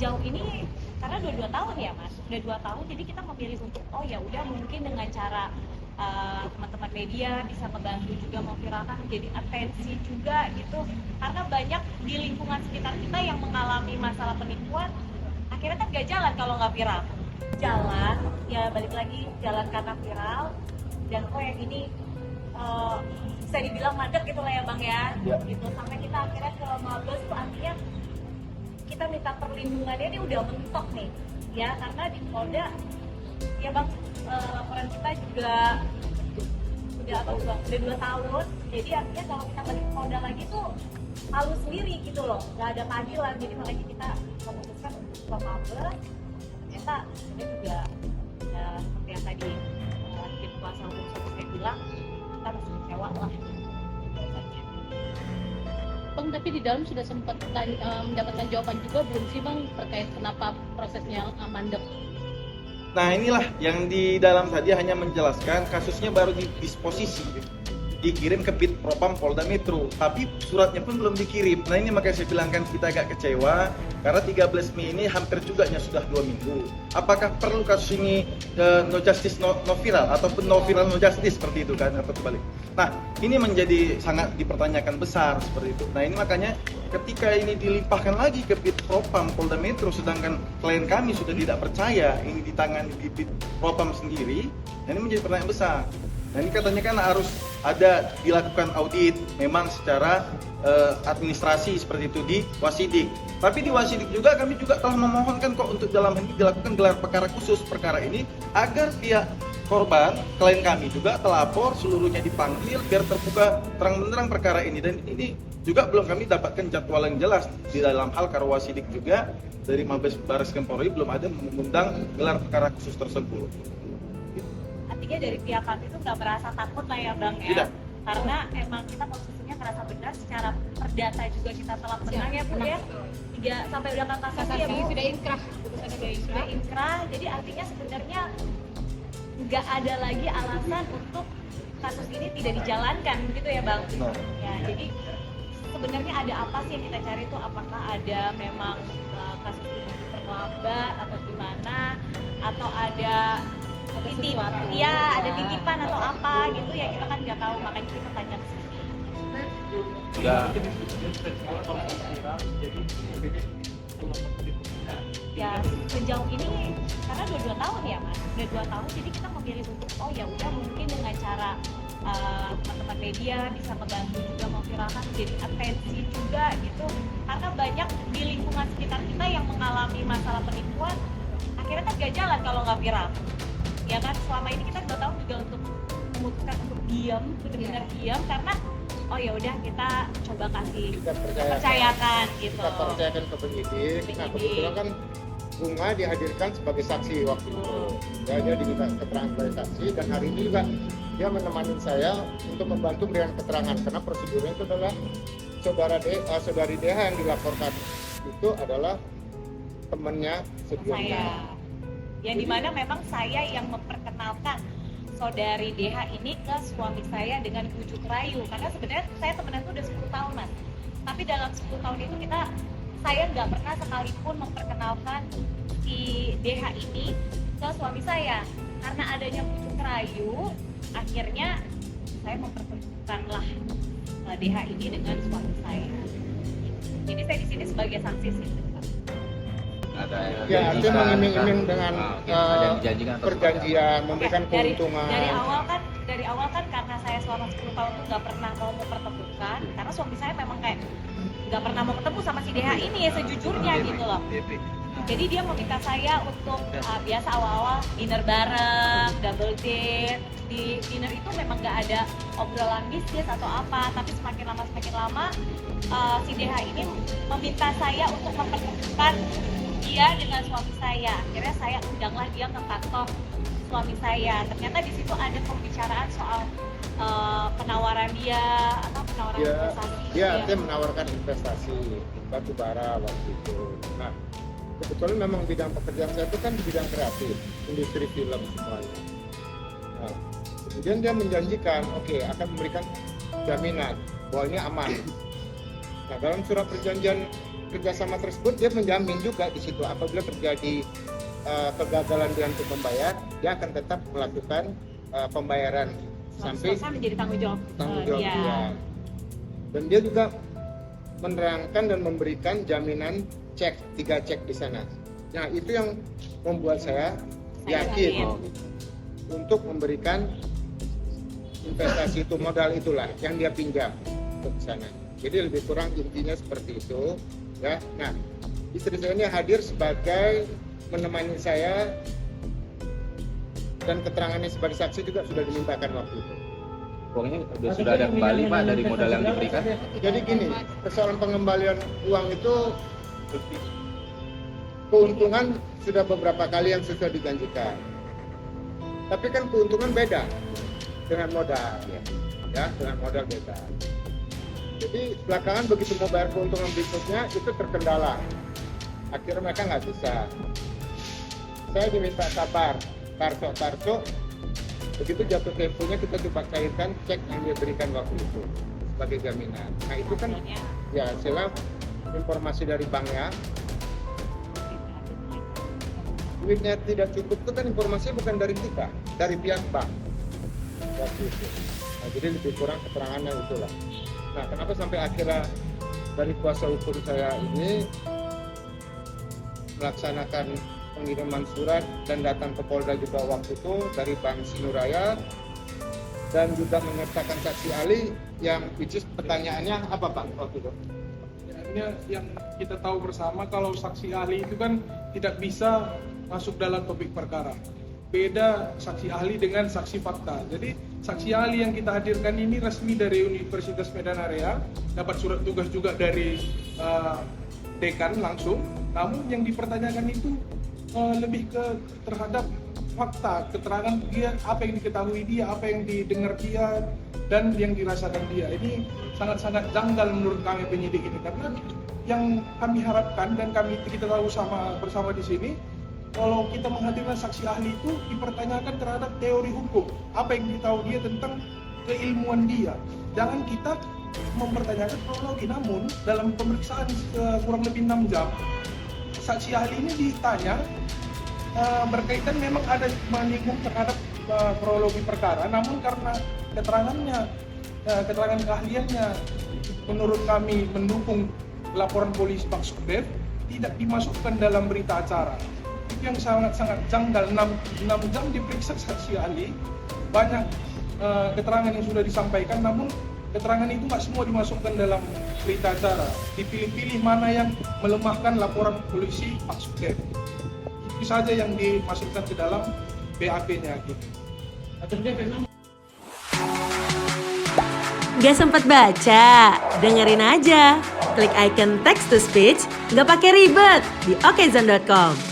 sejauh ini karena udah 2 tahun ya mas, udah 2 tahun jadi kita memilih untuk oh ya udah mungkin dengan cara teman-teman media bisa membantu juga memviralkan menjadi atensi juga gitu, karena banyak di lingkungan sekitar kita yang mengalami masalah penipuan akhirnya kan gak jalan kalau nggak viral. Jalan ya balik lagi jalan karena viral dan oh yang ini bisa dibilang mandek gitu lah ya bang ya. Gitu sampai kita akhirnya ke Mabes tuh artinya kita minta perlindungannya ini udah mentok nih ya, karena di Polda ya bang laporan kita juga udah 2 tahun, jadi artinya kalau kita balik ke Polda lagi tuh malu sendiri gitu loh, nggak ada keadilan. Jadi makanya kita memutuskan untuk ke Mabes. Ternyata ini juga ya, seperti yang tadi tim kuasa hukum saya bilang, kita masih kecewa lah. Bang, tapi di dalam sudah sempat mendapatkan jawaban juga belum sih bang terkait kenapa prosesnya mandek? Nah inilah yang di dalam tadi hanya menjelaskan kasusnya baru didisposisi, dikirim ke Bid Propam Polda Metro, tapi suratnya pun belum dikirim. Nah ini makanya saya bilang kan kita agak kecewa karena 13 Mei ini hampir juga sudah 2 minggu. Apakah perlu kasus ini no justice no viral ataupun no viral no justice seperti itu kan atau kebalik. Nah ini menjadi sangat dipertanyakan besar seperti itu. Nah ini makanya ketika ini dilimpahkan lagi ke Bid Propam Polda Metro sedangkan klien kami sudah tidak percaya ini ditangani di Bid Propam sendiri, nah ini menjadi pertanyaan besar. Nah ini katanya kan harus ada dilakukan audit memang secara administrasi seperti itu di Wasidik. Tapi di Wasidik juga kami juga telah memohonkan kok untuk dalam hal ini dilakukan gelar perkara khusus perkara ini agar pihak korban, klien kami juga terlapor seluruhnya dipanggil biar terbuka terang-benderang perkara ini. Dan ini juga belum kami dapatkan jadwal yang jelas di dalam hal Karwasidik juga dari Mabes Bareskrim Polri belum ada mengundang gelar perkara khusus tersebut. Artinya dari pihak kami itu nggak merasa takut lah ya bang ya. Tidak. Karena emang kita posisinya merasa benar secara perdata juga kita telah menang ya bu ya. 3 sampai udah kasasi ya bu. Sudah inkrah, Sudah inkrah. Jadi artinya sebenarnya nggak ada lagi alasan untuk kasus ini tidak dijalankan gitu ya bang. Ya jadi sebenarnya ada apa sih yang kita cari itu, apakah ada memang kasus ini diperlambat atau gimana, atau ada ada titipan atau apa gitu ya, kita kan nggak tahu, makanya kita tanya ke sini. Ya sejauh ini karena udah 2 tahun ya mas, udah 2 tahun jadi kita memilih untuk oh ya udah mungkin dengan cara teman-teman media bisa membantu juga memviralkan menjadi atensi juga gitu, karena banyak di lingkungan sekitar kita yang mengalami masalah penipuan akhirnya kan gak jalan kalau nggak viral ya kan. Selama ini kita 2 tahun juga untuk memutuskan untuk diam, benar-benar diam karena oh ya udah kita coba kasih percayakan gitu. Kita percayakan ke penyidik. Nah kebetulan kan Bunga dihadirkan sebagai saksi waktu itu. Ya, dia diminta keterangan sebagai saksi dan hari ini juga dia menemani saya untuk membantu memberikan keterangan karena prosedurnya itu adalah saudari DH yang dilaporkan itu adalah temannya sebelumnya. Yang dimana memang saya yang memperkenalkan saudari DH ini ke suami saya dengan bujuk rayu, karena sebenarnya saya temenan itu udah 10 tahun mas, tapi dalam 10 tahun itu saya nggak pernah sekalipun memperkenalkan si DH ini ke suami saya. Karena adanya bujuk rayu, akhirnya saya mempertemukanlah DH ini dengan suami saya. Jadi saya di sini sebagai saksi sih. Ya, artinya mengiming-iming dengan perjanjian, memberikan keuntungan. Dari awal kan karena saya selama 10 tahun itu nggak pernah mau mempertemukan, karena suami saya memang kayak nggak pernah mau ketemu sama si DH ini ya sejujurnya gitu loh. Jadi dia meminta saya untuk biasa awal-awal dinner bareng, double date. Di dinner itu memang nggak ada obrolan bisnis atau apa, tapi semakin lama si DH ini meminta saya untuk mempertemukan dia dengan suami saya. Akhirnya saya undanglah dia ke kantor suami saya. Ternyata di situ ada pembicaraan soal penawaran dia atau penawaran investasi. Dia artinya menawarkan investasi batu bara waktu itu. Nah, kebetulan memang bidang pekerjaan saya itu kan di bidang kreatif, industri film semuanya. Nah, kemudian dia menjanjikan, akan memberikan jaminan bahwa ini aman. Nah, dalam surat perjanjian kerjasama tersebut dia menjamin juga di situ apabila terjadi kegagalan dia untuk membayar, dia akan tetap melakukan pembayaran sampai selesai menjadi tanggung jawab dia. dia. Dan dia juga menerangkan dan memberikan jaminan 3 cek di sana. Nah, itu yang membuat saya yakin untuk memberikan investasi itu, modal itulah yang dia pinjam untuk sana. Jadi lebih kurang intinya seperti itu, ya. Nah, istri saya ini hadir sebagai menemani saya dan keterangannya sebagai saksi juga sudah dimintakan waktu itu. Uangnya sudah ada kembali Pak dari modal yang diberikan? Jadi gini, persoalan pengembalian uang itu keuntungan sudah beberapa kali yang sudah dijanjikan. Tapi kan keuntungan beda dengan modal, ya dengan modal beda. Jadi belakangan begitu mau bayar keuntungan berikutnya itu terkendala. Akhirnya mereka nggak bisa. Saya diminta sabar, tarso. Begitu jatuh temponya kita coba cairkan cek yang dia berikan waktu itu sebagai jaminan. Nah itu kan ya hasilnya informasi dari banknya. Duitnya tidak cukup itu kan informasinya bukan dari kita, dari pihak bank waktu itu. Nah, jadi lebih kurang keterangannya itulah. Nah, kenapa sampai akhirnya dari kuasa hukum saya ini melaksanakan pengiriman surat dan datang ke Polda juga waktu itu dari Bank Sinuraya dan juga menyertakan saksi ahli yang which is pertanyaannya apa Pak waktu itu? Yang kita tahu bersama kalau saksi ahli itu kan tidak bisa masuk dalam topik perkara. Beda saksi ahli dengan saksi fakta. Jadi saksi ahli yang kita hadirkan ini resmi dari Universitas Medan Area, dapat surat tugas juga dari dekan langsung. Namun yang dipertanyakan itu lebih ke terhadap fakta, keterangan dia, apa yang diketahui dia, apa yang didengar dia, dan yang dirasakan dia. Ini sangat-sangat janggal menurut kami penyidik ini, karena yang kami harapkan dan kita tahu bersama di sini, kalau kita menghadirkan saksi ahli itu dipertanyakan terhadap teori hukum, apa yang ditahu dia tentang keilmuan dia. Jangan kita mempertanyakan kronologi. Namun dalam pemeriksaan kurang lebih 6 jam, saksi ahli ini ditanya berkaitan memang ada menyinggung terhadap kronologi perkara, namun karena keterangan keahliannya menurut kami mendukung laporan polisi Pak Subdev, tidak dimasukkan dalam berita acara. Itu yang sangat-sangat janggal. 6 jam diperiksa saksi ahli, banyak keterangan yang sudah disampaikan, namun keterangan itu nggak semua dimasukkan dalam berita acara. Dipilih-pilih mana yang melemahkan laporan polisi Pak Subdev. Itu saja yang dimasukkan ke dalam BAP-nya gitu. Gak sempat baca? Dengerin aja. Klik icon text to speech, gak pakai ribet di okezone.com.